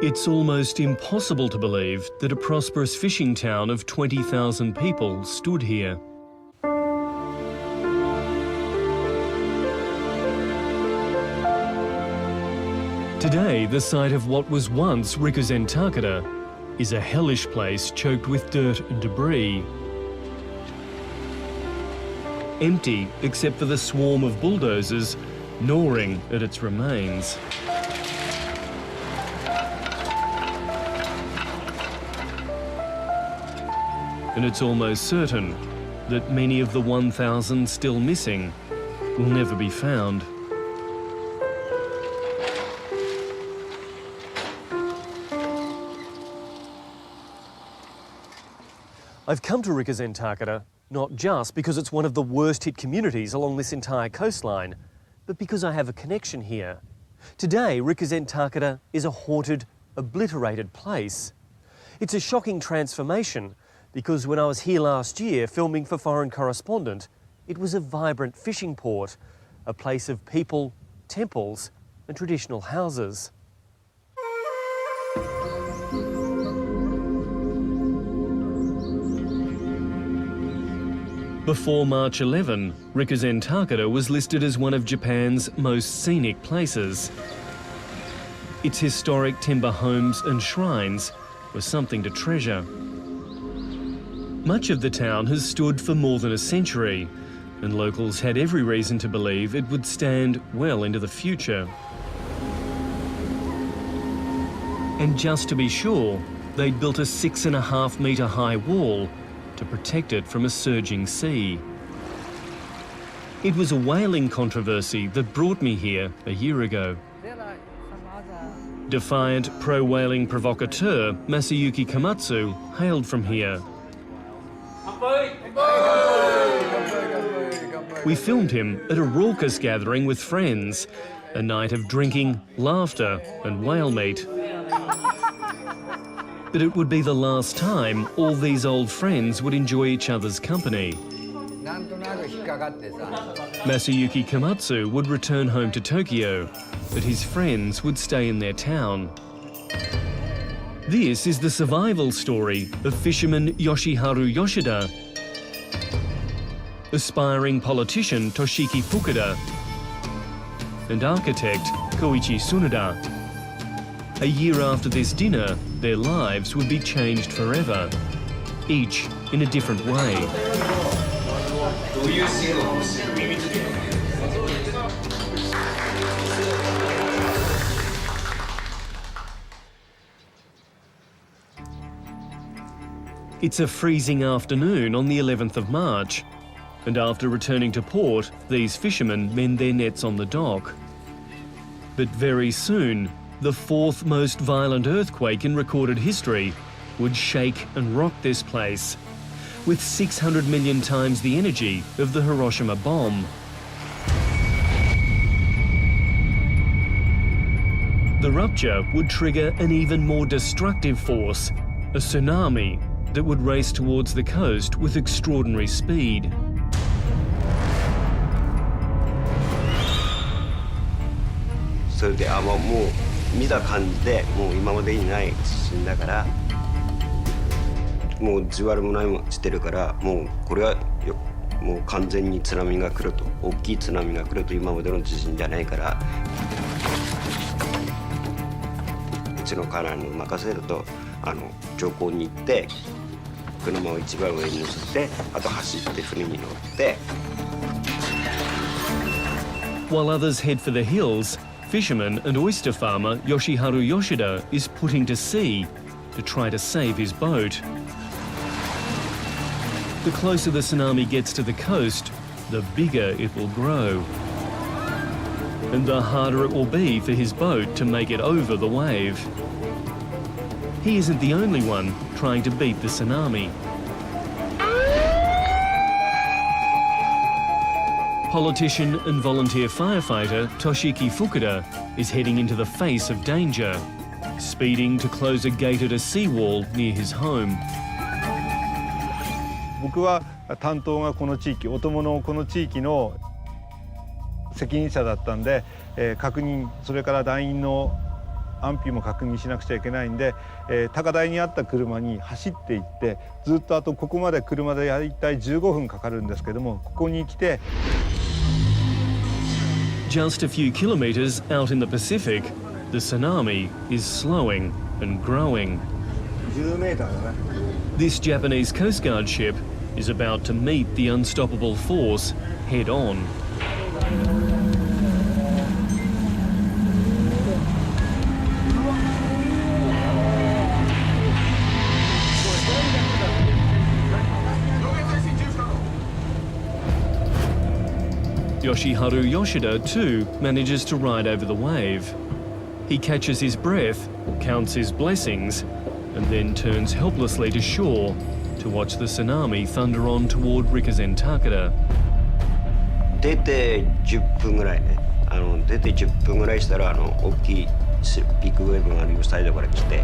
It's almost impossible to believe that a prosperous fishing town of 20,000 people stood here. Today, the site of what was once Rikuzentakata is a hellish place choked with dirt and debris. Empty except for the swarm of bulldozers gnawing at its remains. And it's almost certain that many of the 1,000 still missing will never be found. I've come to Rikuzentakata not just because it's one of the worst hit communities along this entire coastline, but because I have a connection here. Today, Rikuzentakata is a haunted, obliterated place. It's a shocking transformation because when I was here last year filming for Foreign Correspondent, it was a vibrant fishing port, a place of people, temples and traditional houses. Before March 11, Rikuzentakata was listed as one of Japan's most scenic places. Its historic timber homes and shrines were something to treasure. Much of the town has stood for more than a century, and locals had every reason to believe it would stand well into the future. And just to be sure, they'd built a 6.5 metre high wall to protect it from a surging sea. It was a whaling controversy that brought me here a year ago. Defiant pro-whaling provocateur Masayuki Komatsu hailed from here. We filmed him at a raucous gathering with friends, a night of drinking, laughter and whale meat. But it would be the last time all these old friends would enjoy each other's company. Masayuki Komatsu would return home to Tokyo, but his friends would stay in their town. This is the survival story of fisherman Yoshiharu Yoshida, aspiring politician Toshiki Fukuda, and architect Koichi Tsunoda. A year after this dinner, their lives would be changed forever, each in a different way. It's a freezing afternoon on the 11th of March, and after returning to port, these fishermen mend their nets on the dock. But very soon, the fourth most violent earthquake in recorded history would shake and rock this place, with 600 million times the energy of the Hiroshima bomb. The rupture would trigger an even more destructive force, a tsunami that would race towards the coast with extraordinary speed. So 見た感じでもう今までにない地震だからもう地割れも何もしてるからもうこれはもう完全に津波が来ると大きい津波が来ると今までの地震じゃないからうちの家内に任せると上空に行って車を一番上に乗せてあと走って船に乗って While others head for the hills, fisherman and oyster farmer Yoshiharu Yoshida is putting to sea to try to save his boat. The closer the tsunami gets to the coast, the bigger it will grow. And the harder it will be for his boat to make it over the wave. He isn't the only one trying to beat the tsunami. Politician and volunteer firefighter Toshiki Fukuda is heading into the face of danger, speeding to close a gated a seawall near his home. 僕は担当がこの地域、お供のこの地域の責任者だったんで、確認、それから団員の安否も確認しなくちゃいけないんで、高台にあった車に走って行ってずっとあとここまで車で大体15分かかるんですけども、ここに来て Just a few kilometres out in the Pacific, the tsunami is slowing and growing. 10メーターだね。 This Japanese Coast Guard ship is about to meet the unstoppable force head on. Yoshiharu Yoshida too manages to ride over the wave. He catches his breath, counts his blessings, and then turns helplessly to shore to watch the tsunami thunder on toward Rikuzen Takeda. 出て10分ぐらいね、出て10分ぐらいしたら大きいビッグウェーブが両サイドから来て、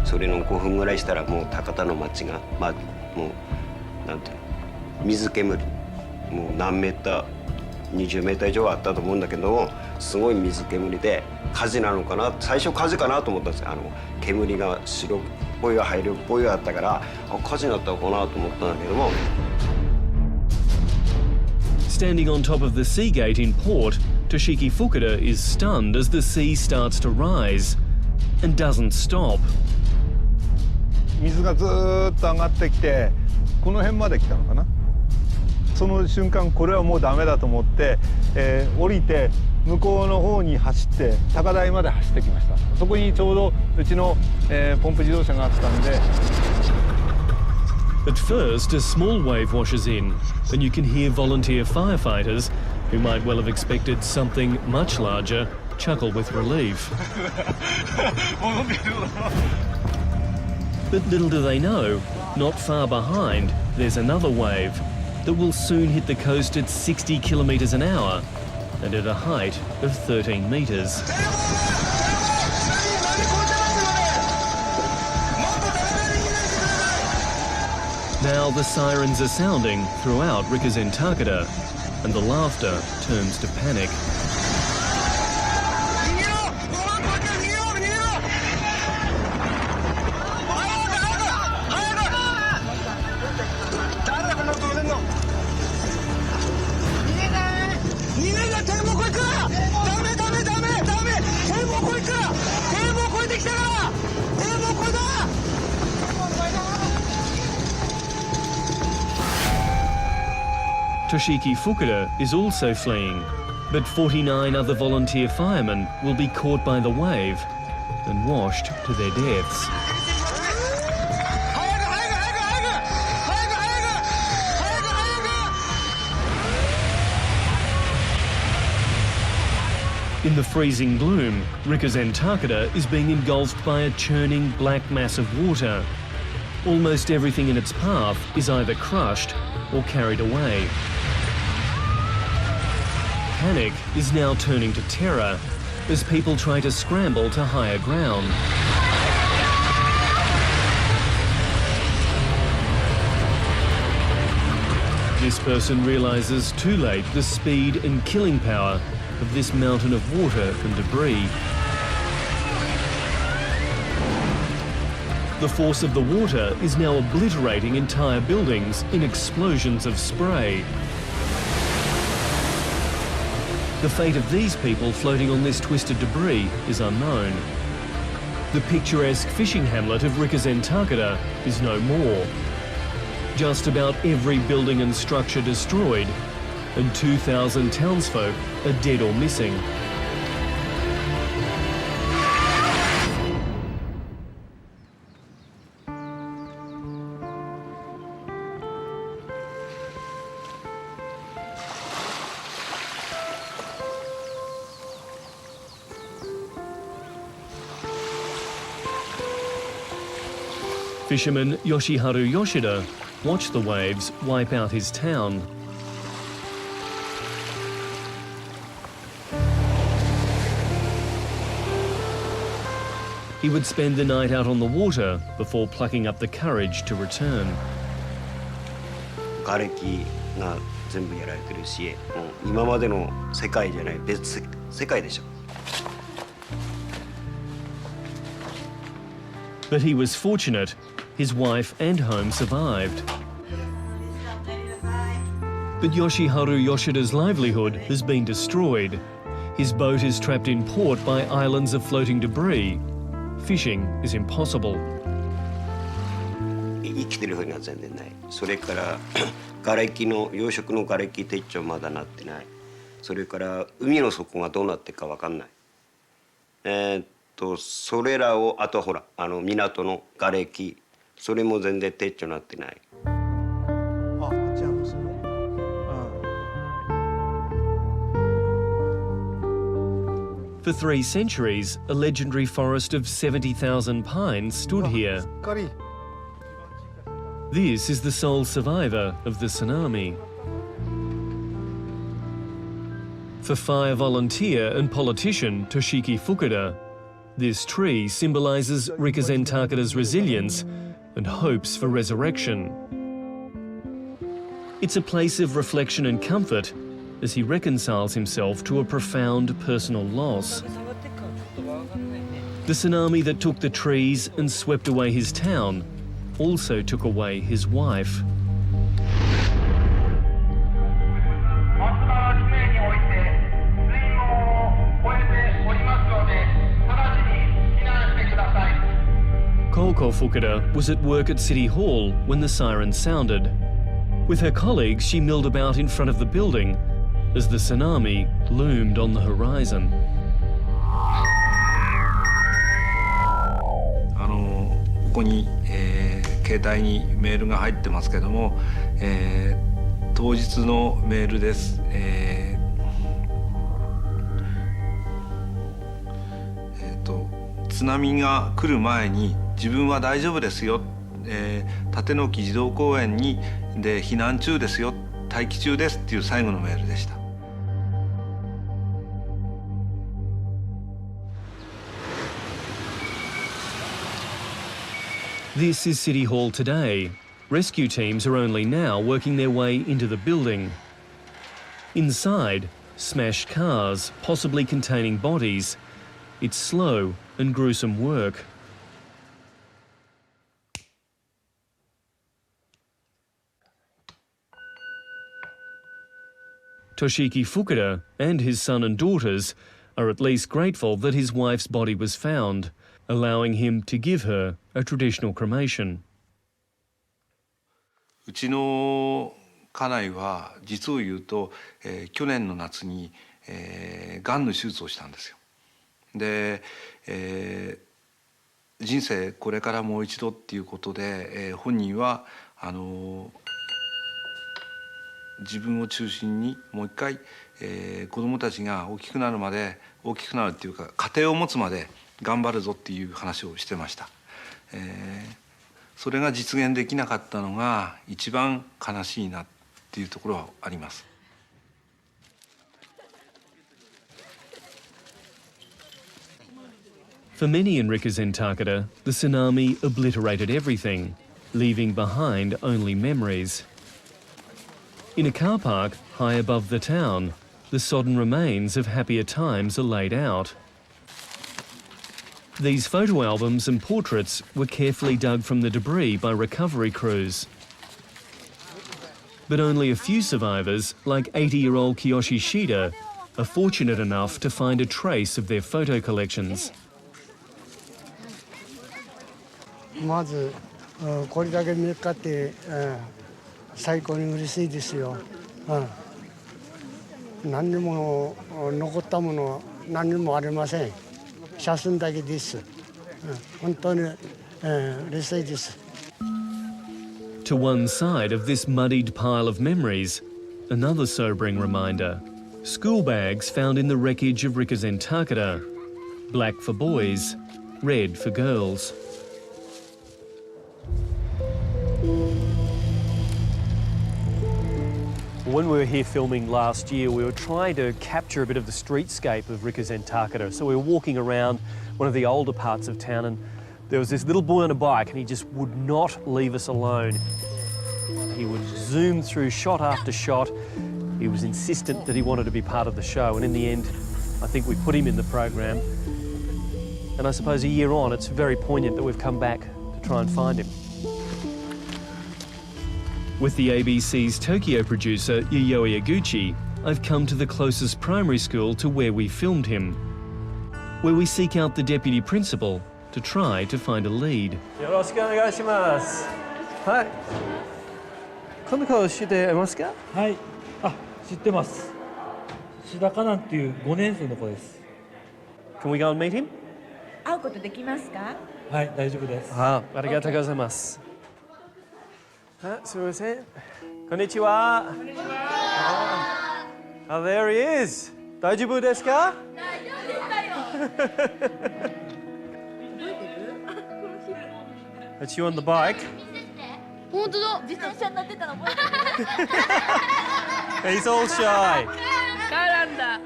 それの5分ぐらいしたらもう高田の町が、もうなんていうの、水煙、もう何メーター20メーター以上あったと思うんだけども、すごい水煙で火事なのかな、最初火事かなと思ったんですよ。煙が白っぽいが灰色っぽいがあったから、火事になったのかなと思ったんだけども。Standing on top of the sea gate in port, Toshiki Fukuda is stunned as the sea starts to rise and doesn't stop. 水がずーっと上がってきてこの辺まで来たのかな。その瞬間これはもうダメだと思って、降りて向こうの方に走って高台まで走ってきました。そこにちょうどうちの、ポンプ自動車があったんで。 At first, a small wave washes in, and you can hear volunteer firefighters, who might well have expected something much larger, chuckle with relief. But little do they know, not far behind, there's another wave that will soon hit the coast at 60 kilometres an hour and at a height of 13 metres. Now the sirens are sounding throughout Rikuzen Takeda, and the laughter turns to panic. Toshiki Fukuda is also fleeing, but 49 other volunteer firemen will be caught by the wave and washed to their deaths. In the freezing gloom, Rikuzen Takeda is being engulfed by a churning black mass of water. Almost everything in its path is either crushed or carried away. Panic is now turning to terror as people try to scramble to higher ground. This person realises too late the speed and killing power of this mountain of water and debris. The force of the water is now obliterating entire buildings in explosions of spray. The fate of these people floating on this twisted debris is unknown. The picturesque fishing hamlet of Rikuzen Takeda is no more. Just about every building and structure destroyed, and 2,000 townsfolk are dead or missing. Fisherman Yoshiharu Yoshida watched the waves wipe out his town. He would spend the night out on the water before plucking up the courage to return. 瓦礫が全部やられてるし、もう今までの世界じゃない別世界でしょ。But he was fortunate. His wife and home survived. But Yoshiharu Yoshida's livelihood has been destroyed. His boat is trapped in port by islands of floating debris. Fishing is impossible. 生きてる風には全然ない。それから瓦礫の養殖の瓦礫撤去まだなってない。それから海の底がどうなってるかわかんない。それらをあとほら港の瓦礫それも全然撤去なってない。For 3 centuries, a legendary forest of 70,000 pines stood here. This is the sole survivor of the tsunami. For fire volunteer and politician Toshiki Fukuda, this tree symbolises Rikuzen Takeda's resilience and hopes for resurrection. It's a place of reflection and comfort as he reconciles himself to a profound personal loss. The tsunami that took the trees and swept away his town also took away his wife. Koko Fukuda was at work at City Hall when the siren sounded. With her colleagues, she milled about in front of the building as the tsunami loomed on the horizon. ここに、携帯にメールが入ってますけども、当日のメールです。津波が来る前に自分は大丈夫ですよ、立野木児童公園で避難中ですよ、待機中ですっていう最後のメールでした。This is City Hall today. Rescue teams are only now working their way into the building. Inside, smashed cars, possibly containing bodies. It's slow and gruesome work. Toshiki Fukuda and his son and daughters are at least grateful that his wife's body was found, allowing him to give her a traditional cremation. うちの家内は実を言うと、去年の夏に、がんの手術をしたんですよ。で、人生これからもう一度っていうことで、本人は自分を中心にもう一回、子どもたちが大きくなるっていうか家庭を持つまで頑張るぞっていう話をしてました。それが実現できなかったのが一番悲しいなっていうところはあります。For many in Rikuzen Takeda, the tsunami obliterated everything, leaving behind only memories. In a car park high above the town, the sodden remains of happier times are laid out. These photo albums and portraits were carefully dug from the debris by recovery crews. But only a few survivors, like 80-year-old Kiyoshi Shida, are fortunate enough to find a trace of their photo collections. まずこれだけ見つかって最高に嬉しいですよ。何にも残ったもの何にもありません。写真だけです。本当に嬉しいです。To one side of this muddied pile of memories, another sobering reminder. School bags found in the wreckage of Rikuzen Takeda. Black for boys, red for girls. When we were here filming last year, we were trying to capture a bit of the streetscape of Rikuzen Takeda. So we were walking around one of the older parts of town and there was this little boy on a bike and he just would not leave us alone. He would zoom through shot after shot. He was insistent that he wanted to be part of the show, and in the end, I think we put him in the program. And I suppose a year on, it's very poignant that we've come back to try and find him. With the ABC's Tokyo producer, Yayoi Eguchi, I've come to the closest primary school to where we filmed him, where we seek out the deputy principal to try to find a lead. Yoroshiku onegaishimasu. Hi. この子知ってますか？はい、あ、知ってます。志田香南っていう5年生の子です。 Can we go and meet him? 会うことできますか？はい、大丈夫です。ありがとうございます。すみません。こんにちは。こんにちは。There he is. 大丈夫ですか？大丈夫ですよ。It's you on the bike. 本当だ。自転車に乗ってたの覚えてる。He's all shy. 絡んだ。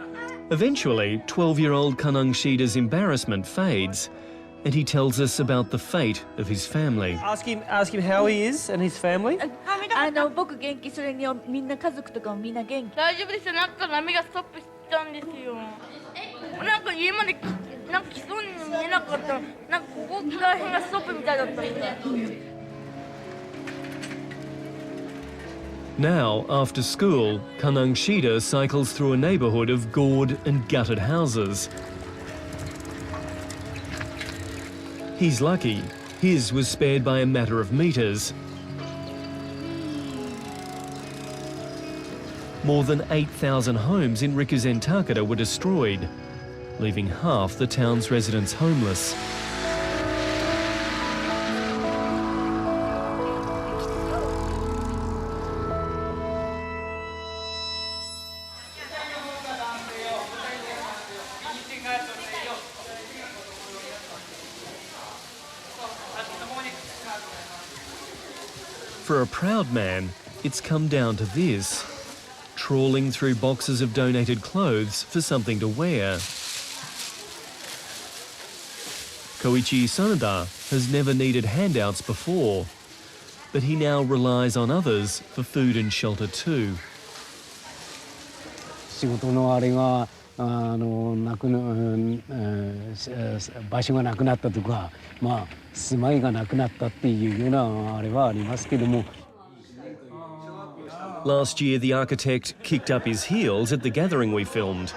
Eventually, 12-year-old Kanang Shida's embarrassment fades, and he tells us about the fate of his family. Ask him how he is and his family. 僕元気。それにみんな家族とかもみんな元気。大丈夫ですよ。なんか波がストップしたんですよ。なんか家までなんか来そうに見えなかった。なんかここら辺がストップみたいだったんで。 Now, after school, Kanang Shida cycles through a neighbourhood of gored and gutted houses. He's lucky. His was spared by a matter of metres. More than 8,000 homes in Rikuzen Takeda were destroyed, leaving half the town's residents homeless. For a proud man, it's come down to this, trawling through boxes of donated clothes for something to wear. Koichi Sanada has never needed handouts before, but he now relies on others for food and shelter too. 仕事のあれが場所がなくなったとか、まあ住まいがなくなったっていうようなあれはありますけども。 Last year, the architect kicked up his heels at the gathering we filmed.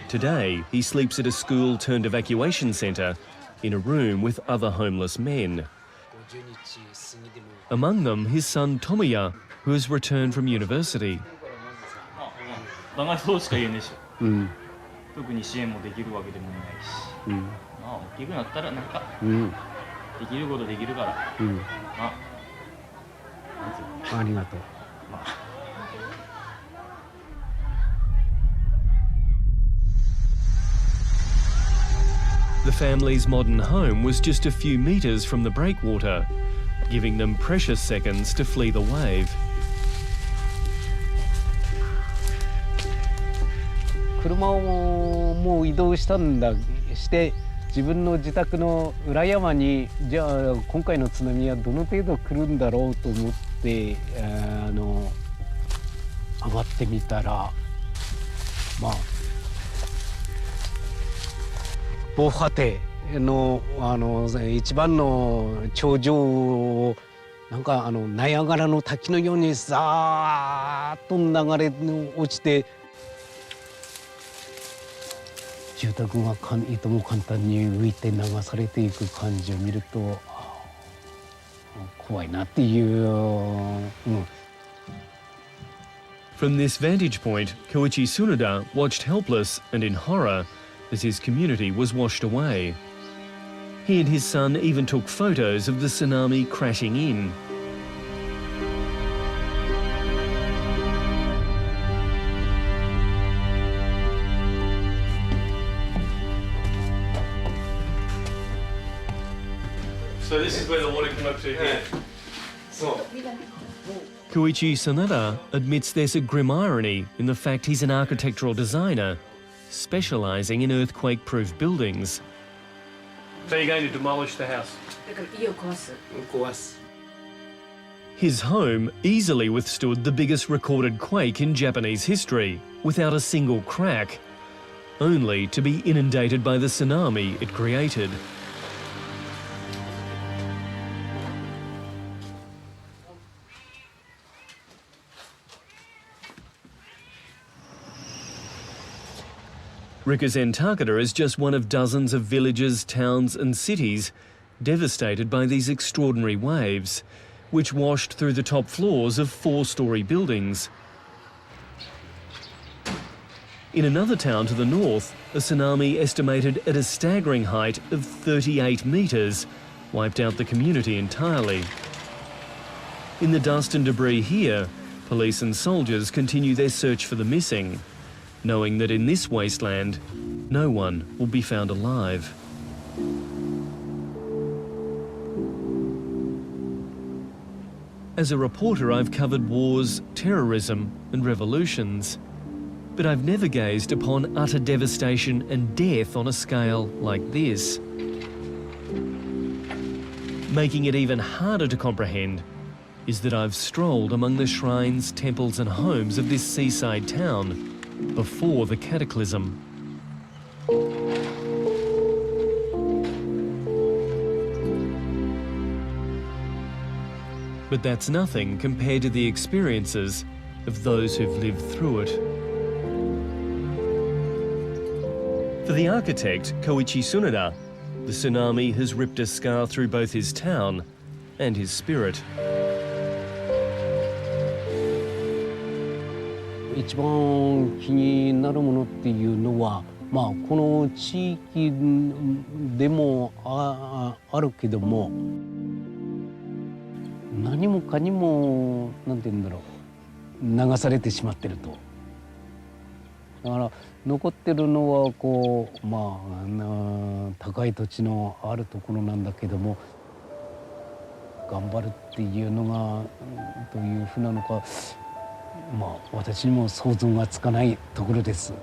Today, he sleeps at a school-turned-evacuation centre in a room with other homeless men. Among them, his son Tomoya, who has returned from university. 長いそうしか言えねえし、特に支援もできるわけでもないし、まあ大きくなったらなんか、できることできるから、まあ、ありがとう。The family's modern home was just a few metres from the breakwater, giving them precious seconds to flee the wave. 車をもう移動して自分の自宅の裏山にじゃあ今回の津波はどの程度来るんだろうと思って上がってみたらまあ防波堤の一番の頂上をなんかナイアガラの滝のようにザーッと流れ落ちて。 住宅がいとも簡単に浮いて流されていく感じを見ると怖いなっていう。From this vantage point, Koichi Tsunoda watched helpless and in horror as his community was washed away. He and his son even took photos of the tsunami crashing in. So this is where the water came up to here. So. Koichi Sanada admits there's a grim irony in the fact he's an architectural designer, specialising in earthquake-proof buildings. So you're going to demolish the house? His home easily withstood the biggest recorded quake in Japanese history, without a single crack. only to be inundated by the tsunami it created. Rikuzen Takeda is just one of dozens of villages, towns and cities devastated by these extraordinary waves, which washed through the top floors of 4-storey buildings. In another town to the north, a tsunami estimated at a staggering height of 38 metres wiped out the community entirely. In the dust and debris here, police and soldiers continue their search for the missing, knowing that in this wasteland, no one will be found alive. As a reporter, I've covered wars, terrorism and revolutions, but I've never gazed upon utter devastation and death on a scale like this. Making it even harder to comprehend is that I've strolled among the shrines, temples and homes of this seaside town before the cataclysm. But that's nothing compared to the experiences of those who've lived through it. For the architect, Koichi Tsunoda, the tsunami has ripped a scar through both his town and his spirit. 一番気になるものっていうのは、この地域でも あるけども、何もかにもなんて言うんだろう、流されてしまってると。だから残ってるのはこう高い土地のあるところなんだけども、頑張るっていうのがどういうふうなのか。私にも想像がつかないところです。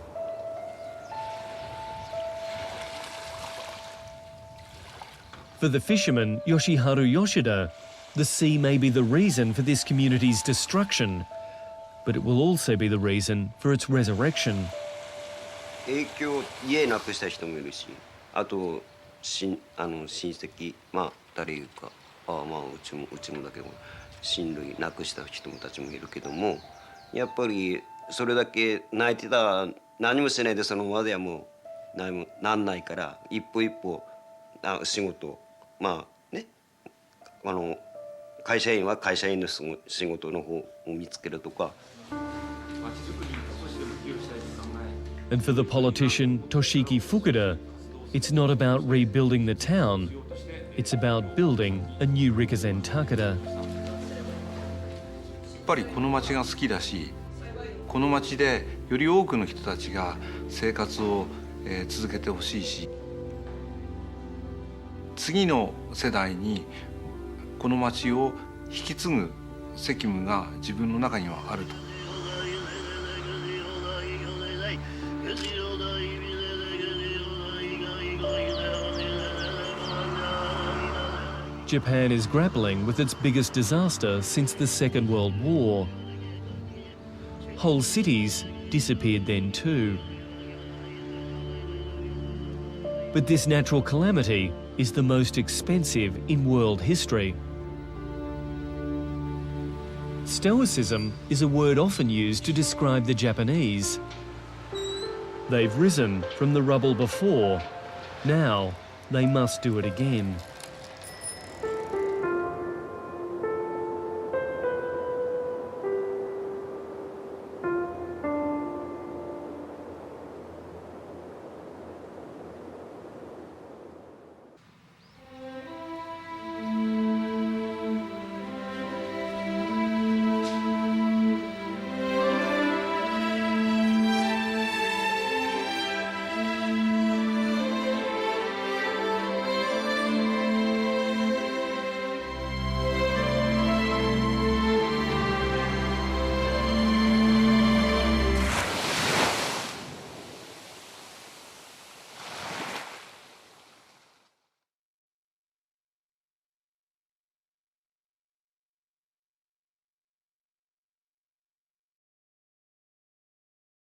For the fisherman Yoshiharu Yoshida, the sea may be the reason for this community's destruction, but it will also be the reason for its resurrection. 影響、家なくした人もいるし、あと親戚、誰いうか、うちもだけど、親類なくした人たちもいるけども。やっぱりそれだけ泣いてたら何もしないでそのままではもうなんないから一歩一歩仕事会社員は会社員の仕事の方を見つけるとか。And for the politician Toshiki Fukuda, it's not about rebuilding the town, it's about building a new Rikuzen Takeda. やっぱりこの町が好きだし、この町でより多くの人たちが生活を続けてほしいし、次の世代にこの町を引き継ぐ責務が自分の中にはあると。Japan is grappling with its biggest disaster since the Second World War. Whole cities disappeared then too. But this natural calamity is the most expensive in world history. Stoicism is a word often used to describe the Japanese. They've risen from the rubble before. Now they must do it again.